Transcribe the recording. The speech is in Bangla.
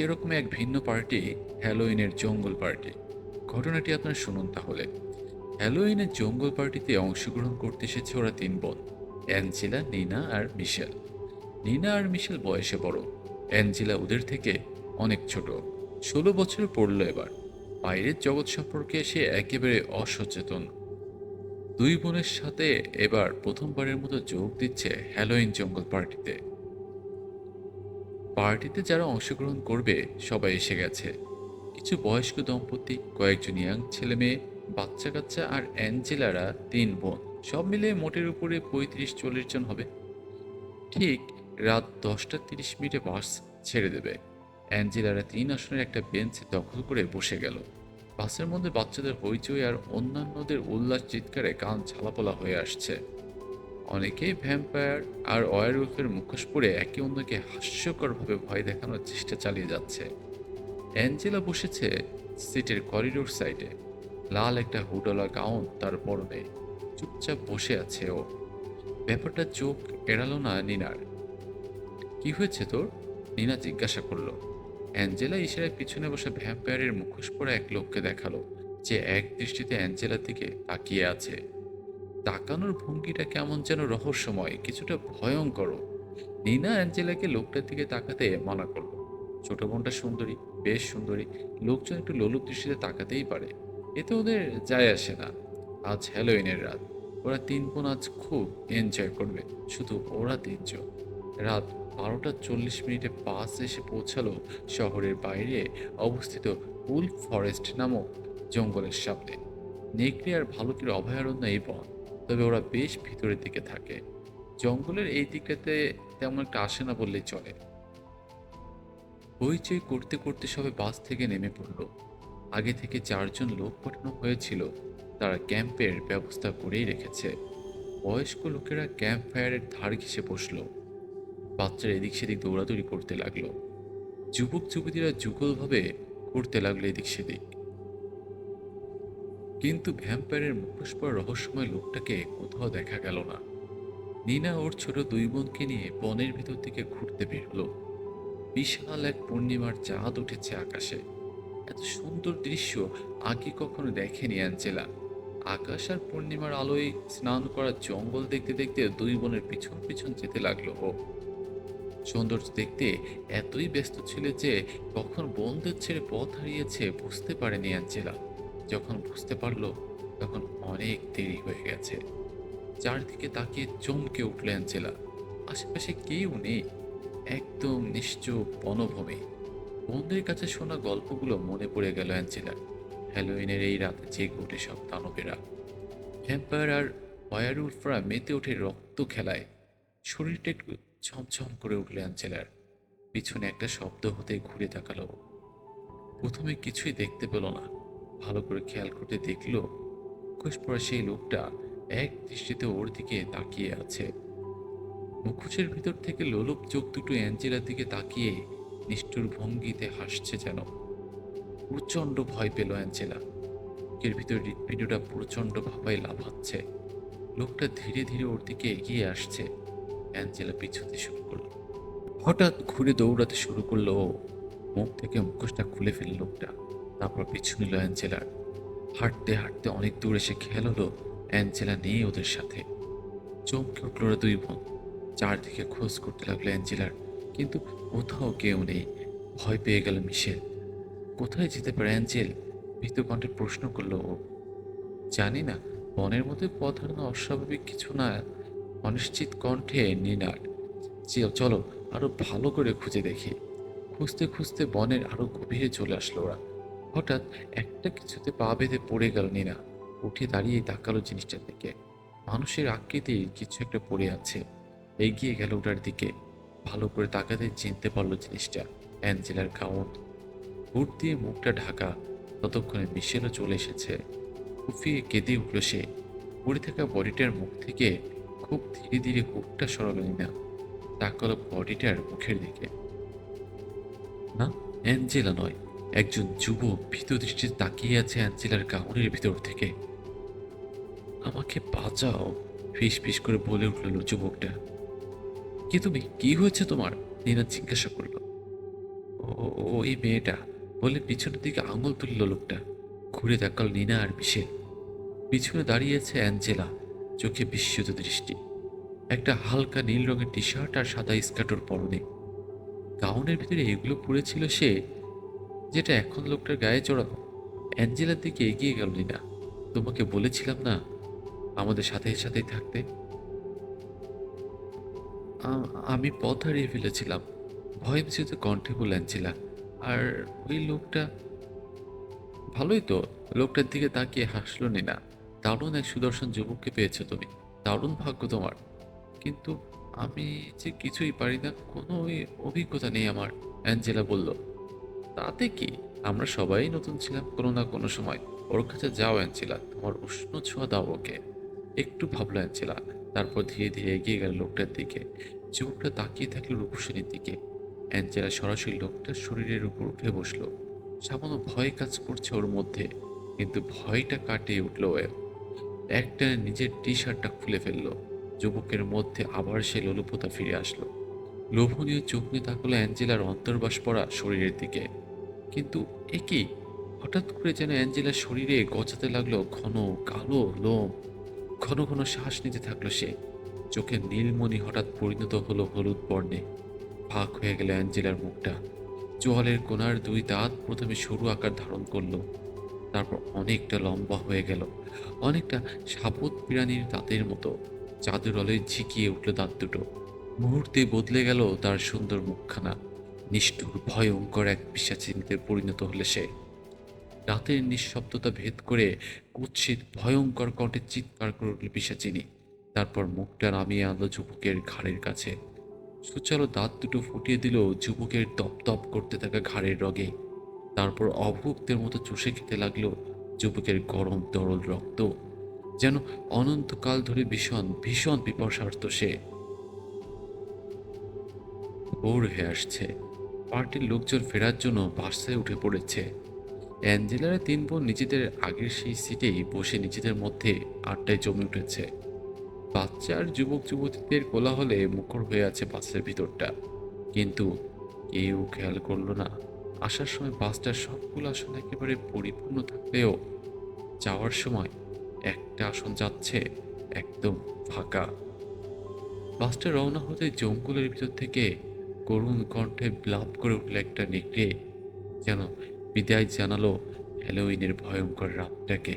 এরকম এক ভিন্ন পার্টি হ্যালোইনের জঙ্গল পার্টি। ঘটনাটি আপনারা শুনুন তাহলে। হ্যালোইনের জঙ্গল পার্টিতে অংশগ্রহণ করতে এসেছে ওরা তিন বোন: অ্যাঞ্জেলা, নিনা আর মিশেল। নিনা আর মিশেল বয়সে বড়। অ্যাঞ্জেলা ওদের থেকে অনেক ছোট, 16 বছর পড়লো এবার। বাইরের জগৎ সম্পর্কে সে একেবারে অসচেতন। দুই বোনের সাথে এবার প্রথমবারের মতো যোগ দিচ্ছে হ্যালোইন জঙ্গল পার্টিতে। পার্টিতে যারা অংশগ্রহণ করবে সবাই এসে গেছে। কিছু বয়স্ক দম্পতি, কয়েকজন ইয়াং ছেলে মেয়ে, বাচ্চা কাচ্চা আর অ্যাঞ্জেলারা তিন বোন। সব মিলে মোটের উপরে 35-40 জন হবে। ঠিক রাত 10টা 30 মিনিটে বাস ছেড়ে দেবে। অ্যাঞ্জেলারা 3 আসনের একটা বেঞ্চ দখল করে বসে গেল। বাসের মধ্যে বাচ্চাদের হইচই আর অন্যান্যদের উল্লাস চিৎকারে কান ঝালাপালা হয়ে আসছে। অনেকেই ভ্যাম্পায়ার আর ওয়্যারউলফের মুখোশ পরে একে অন্যকে হাস্যকরভাবে ভয় দেখানোর চেষ্টা চালিয়ে যাচ্ছে। অ্যাঞ্জেলা বসেছে সিটের করিডোর সাইডে। লাল একটা হুডওয়ালা গাউন তার পরনে। চুপচাপ বসে আছে ও। ব্যাপারটা চোখ এড়ালো না নিনার। কি হয়েছে তোর? নিনা জিজ্ঞাসা করলো। অ্যাঞ্জেলা ইশারায় পিছনে বসে ভ্যাম্পায়ারের মুখোশ পরা এক লোককে দেখালো, যে এক দৃষ্টিতে অ্যাঞ্জেলার দিকে তাকিয়ে আছে। তাকানোর ভঙ্গিটা কেমন যেন রহস্যময়, কিছুটা ভয়ঙ্কর। নিনা অ্যাঞ্জেলাকে লোকটার দিকে তাকাতে মানা করলো। ছোট বোনটা সুন্দরী, বেশ সুন্দরী, লোকজন একটু লোলুপ দৃষ্টিতে তাকাতেই পারে, এতে ওদের যায় আসে না। আজ হ্যালোইনের রাত, ওরা তিন বোন আজ খুব এনজয় করবে। শুধু ওরা তিনজন। রাত 12টা 40 মিনিটে বাস এসে পৌঁছালো শহরের বাইরে অবস্থিত উলফ ফরেস্ট নামক জঙ্গলের সামনে। নেকড়ে আর ভালুকের অভয়ারণ্য এই বন, তবে ওরা বেশ ভিতরের দিকে থাকে। জঙ্গলের এই দিকটাতে তেমন একটা আসে না বললেই চলে। হইচই করতে করতে সবে বাস থেকে নেমে পড়ল। আগে থেকে 4জন লোক পাঠানো হয়েছিল, তারা ক্যাম্পের ব্যবস্থা করেই রেখেছে। বয়স্ক লোকেরা ক্যাম্প ফায়ারের ধার ঘেঁষে বসলো। বাচ্চারা এদিক সেদিক দৌড়াদৌড়ি করতে লাগলো। যুবক যুবতীরা যুগলভাবে ঘুরতে লাগলো এদিক সেদিক। কিন্তু ভ্যাম্পায়ারের মুখোশ পরা রহস্যময় লোকটাকে কোথাও দেখা গেল না। নিনা ওর ছোট দুই বোনকে নিয়ে বনের ভিতর থেকে ঘুরতে বের হলো। বিশাল এক পূর্ণিমার চাঁদ উঠেছে আকাশে। এত সুন্দর দৃশ্য আগে কখনো দেখেনি অ্যাঞ্জেলা। আকাশ আর পূর্ণিমার আলোয় স্নান করা জঙ্গল দেখতে দেখতে দুই বোনের পিছন পিছন যেতে লাগলো ও। সৌন্দর্য দেখতে এতই ব্যস্ত ছিল যে কখন বোনদের ছেড়ে পথ হারিয়েছে বুঝতে পারেনি অ্যাঞ্জেলা। যখন বুঝতে পারলো তখন অনেক দেরি হয়ে গেছে। চারদিকে তাকিয়ে চমকে উঠল অ্যাঞ্জেলা। আশেপাশে কেউ নেই, একদম নিশ্চুপ বনভূমি। বন্ধুদের কাছে শোনা গল্পগুলো মনে পড়ে গেল অ্যাঞ্জেলার। হ্যালোইনের এই রাতে জেগে ওঠে সব দানবেরা, ভ্যাম্পায়ার আর ওয়্যারউলফরা মেতে ওঠে রক্ত খেলায়। শরীরটা একটু ছমছম করে উঠল অ্যাঞ্জেলার। পিছনে একটা শব্দ হতে ঘুরে তাকালো। প্রথমে কিছুই দেখতে পেল না, ভালো করে খেয়াল করতে দেখলো মুখোশ পরা সেই লোকটা এক দৃষ্টিতে ওর দিকে তাকিয়ে আছে। মুখোশের ভিতর থেকে লোলুপ চোখ দুটো অ্যাঞ্জেলার দিকে তাকিয়ে নিষ্ঠুর ভঙ্গিতে হাসছে যেন। প্রচণ্ড ভয় পেল অ্যাঞ্জেলা। বুকের ভিতর হৃৎপিণ্ডটা প্রচণ্ড ভাবায় লাফাচ্ছে। লোকটা ধীরে ধীরে ওর দিকে এগিয়ে আসছে। অ্যাঞ্জেলা পিছুতে শুরু করলো। হঠাৎ ঘুরে দৌড়াতে শুরু করলো ও। মুখ থেকে মুখোশটা খুলে ফেলল লোকটা, তারপর পিছু নিল অ্যাঞ্জেলার। হাঁটতে হাঁটতে অনেক দূর এসে খেয়াল হলো অ্যাঞ্জেলা নেই ওদের সাথে। চমকে উঠল ওরা দুই বোন। চারদিকে খোঁজ করতে লাগলো অ্যাঞ্জেলার, কিন্তু কোথাও কেউ নেই। ভয় পেয়ে গেল মিশেল। কোথায় যেতে পারে অ্যাঞ্জেল? ভীত কণ্ঠে প্রশ্ন করলো ও। জানি না, বনের মধ্যে পথ হারানো অস্বাভাবিক কিছু না। অনিশ্চিত কণ্ঠে নিনার। চলো আরো ভালো করে খুঁজে দেখি। খুঁজতে খুঁজতে বনের আরো গভীরে চলে আসলো ওরা। হঠাৎ একটা কিছুতে পা বেঁধে পড়ে গেল নিনা। উঠে দাঁড়িয়ে তাকালো জিনিসটার দিকে। মানুষের আকৃতির কিছু একটা পড়ে আছে। এগিয়ে গেল ওটার দিকে। ভালো করে তাকাতে চিনতে পারলো জিনিসটা অ্যাঞ্জেলার গাউন। হুড দিয়ে মুখটা ঢাকা। ততক্ষণে মিশেলও চলে এসেছে। ফুফিয়ে কেঁদে উঠল সে। পড়ে থাকা বডিটার মুখ থেকে খুব ধীরে ধীরে হুডটা সরালো নিনা। তাকালো বডিটার মুখের দিকে। না, অ্যাঞ্জেলা নয়। একজন যুবক ভীত দৃষ্টিতে তাকিয়ে আছে অ্যাঞ্জেলার গাউনের ভিতর থেকে। আমাকে বাঁচাও, ফিস ফিস করে বলে উঠল যুবকটা। কি তুমি, কি হয়েছে তোমার? নিনা জিজ্ঞাসা করলো। ওই ওই মেয়েটা বলে পিছনের দিকে আঙুল তুলল লোকটা। ঘুরে তাকাল নিনা আর বিশে। পিছনে দাঁড়িয়ে আছে অ্যাঞ্জেলা, চোখে বিস্মিত দৃষ্টি। একটা হালকা নীল রঙের টি শার্ট আর সাদা স্কার্টর পরনে। গাউনের ভিতরে এগুলো পরেছিল সে, যেটা এখন লোকটার গায়ে জড়ানো। অ্যাঞ্জেলার দিকে এগিয়ে গেল নিনা। তোমাকে বলেছিলাম না আমাদের সাথে সাথেই থাকতে? আমি পথ হারিয়ে ফেলেছিলাম, ভয় মিশ্রিত কণ্ঠে বলে অ্যাঞ্জেলা। আর ওই লোকটা ভালোই তো। লোকটার দিকে তাকিয়ে হাসলো নিনা। দারুণ এক সুদর্শন যুবককে পেয়েছো তুমি, দারুণ ভাগ্য তোমার। কিন্তু আমি যে কিছুই পারি না, কোনো ওই অভিজ্ঞতা নেই আমার। অ্যাঞ্জেলা বলল। তাতে কি, আমরা সবাই নতুন ছিলাম কোনো না কোনো সময়। ওর কাছে যাও অ্যাঞ্জেলা, তোমার উষ্ণ ছোঁয়া দাও ওকে। একটু ভাবলো অ্যাঞ্জেলা, তারপর ধীরে ধীরে এগিয়ে গেল লোকটার দিকে। যুবকটা তাকিয়ে থাকলো রূপসিনীর দিকে। অ্যাঞ্জেলা সরাসরি লোকটার শরীরের উপর উঠে বসলো। সামান্য ভয় কাজ করছে ওর মধ্যে, কিন্তু ভয়টা কাটিয়ে উঠলো ও। একটানে নিজের টি শার্টটা খুলে ফেললো। যুবকের মধ্যে আবার সে লোলুপতা ফিরে আসলো। লোভনীয় চোখ নিয়ে তাকালো অ্যাঞ্জেলার অন্তর্বাস পড়া শরীরের দিকে। কিন্তু এ কি, হঠাৎ করে যেন অ্যাঞ্জেলার শরীরে গজাতে লাগলো ঘন কালো লোম। ঘন ঘন শ্বাস নিতে থাকলো সে। চোখের নীলমণি হঠাৎ পরিণত হলো হলুদ বর্ণে। ফাঁক হয়ে গেল অ্যাঞ্জেলার মুখটা। চোয়ালের কোণার দুই দাঁত প্রথমে সরু আকার ধারণ করলো, তারপর অনেকটা লম্বা হয়ে গেল, অনেকটা সাবুত প্রাণীর দাঁতের মতো। চাঁদের আলোয় ঝিকিয়ে উঠল দাঁত দুটো। মুহূর্তে বদলে গেল তার সুন্দর মুখখানা। নিষ্ঠুর ভয়ঙ্কর এক পিশাচিনীতে পরিণত হলে সে। রাতের নিঃশব্দতা ভেদ করে কুৎসিত ভয়ঙ্কর কণ্ঠে চিৎকার করে উঠল পিশাচিনী। তারপর মুখটা নামিয়ে আনলো যুবকের ঘাড়ের কাছে। সুচালো দাঁত দুটো ফুটিয়ে দিল যুবকের দপদপ করতে থাকা ঘাড়ের রগে। তারপর অভুক্তের মতো চুষে খেতে লাগলো যুবকের গরম তরল রক্ত। যেন অনন্তকাল ধরে ভীষণ ভীষণ পিপাসার্ত সে। ভোর হয়ে আসছে। পার্টির লোকজন ফেরার জন্য বাসায় উঠে পড়েছে। অ্যাঞ্জেলার তিন বোন নিজেদের আগের সেই সিটেই বসে নিজেদের মধ্যে আড্ডায় জমে উঠেছে। বাচ্চা আর যুবক যুবতীদের কোলাহলে মুখর হয়ে আছে বাসের ভিতরটা। কিন্তু কেউ খেয়াল করলো না আসার সময় বাসটার সবগুলো আসন একেবারে পরিপূর্ণ থাকলেও যাওয়ার সময় একটা আসন যাচ্ছে একদম ফাঁকা। বাসটা রওনা হতে জঙ্গলের ভিতর থেকে করুণ কণ্ঠে বিলাপ করে উঠল একটা নেকড়ে, যেন বিদায় জানালো হ্যালোইনের ভয়ঙ্কর রাতটাকে।